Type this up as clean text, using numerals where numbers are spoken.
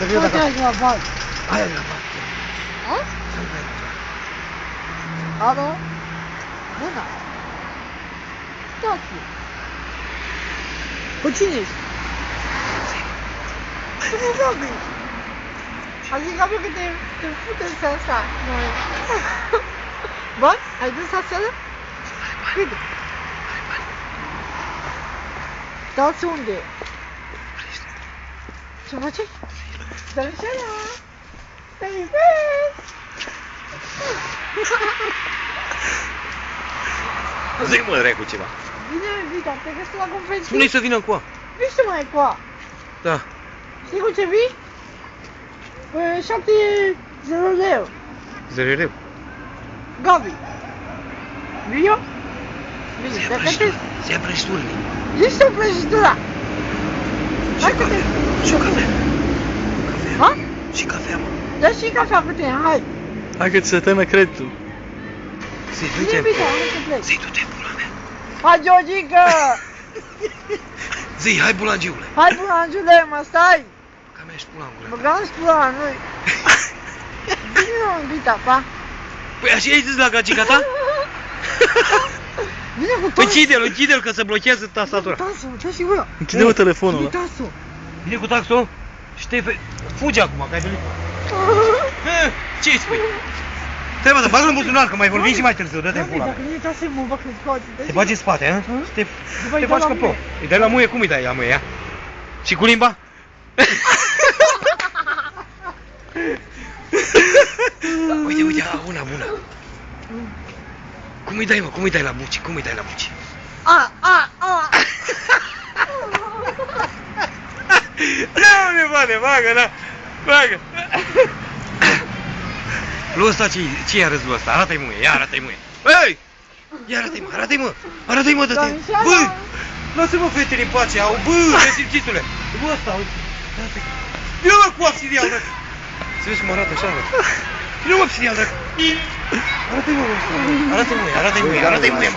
Să viu dacă... Hai la bani. Hai la bani. A? Alo? Bună. Tati. Cu cine ești? Tu mă vorbi. Adică abia că te fute în asta. Noi. Bani? Ai dus aseară? Câte? Dați unde? Ce face? Dă-mi seara! Te iubesc! Zi mă, dracu, ceva. Bine, Vita, te găsesc la conferință. Spune-i să vină încoa. Vii să mai coa. Da. Știi cu ce vii? Pe 7-0 leu. Zerereu. Gabi. Vii eu? Bine, te gătesc. Se ia prăjiturile. Ești o prăjitura. Hai că te... Și o cafea. Ha? Și cafea, mă. Dă și cafea cu tine, hai. Hai că ți se teme creditul. Zi, Bine, du-te. Vita, hai să plec. Zi, du-te, pula mea. Hai, Georgica! Zi, hai, bulangiule. Hai, bulangiule, mă, stai! Ca mea ești pula în gură. Băgam spula la noi. Bine, mă, Vita, pa. Păi așa ai zis la gagica ta? Vine cu Păi taxul. închide-l că se blochează tastatura. Taxul, ce și vă? Închide-mă telefonul Vine ăla. taxul. Vine cu taxul și te fugi acum, că ai venit. Ce-i spui? Trebuie să bagă în buzunar, că mai vorbim și mai târziu, dă-te în pula mea. Dacă vine taxul, mă bag în scoate. Te bagi în spate, hă? Și te îi faci dai că la plouă. muie. Îi dai la muie, cum îi dai la muie, ia? Și cu limba? Uite, uite, una bună. Cum îi dai, mă? Cum îi dai la buci? Cum îi dai la buci? A. Nu ne poate, bagă, da, bagă. Lui ăsta ce-i arăți lui ăsta? Arată-i muie, ia arată-i muie. Băi! Ia arată-i mă, arată-i mă, arată-i mă, dă-te. Domnișoara! Băi! Lasă-mă fetele în pace, au, bă, nesimțitule. Bă, ăsta, uite, arată-i. Ia mă cu absidial, drăc. Să vezi cum arată așa, drăc. Nu mă absidial, drăc. Arată-i mă, arată-i muie, arată-i muie, arată-i muie, mă.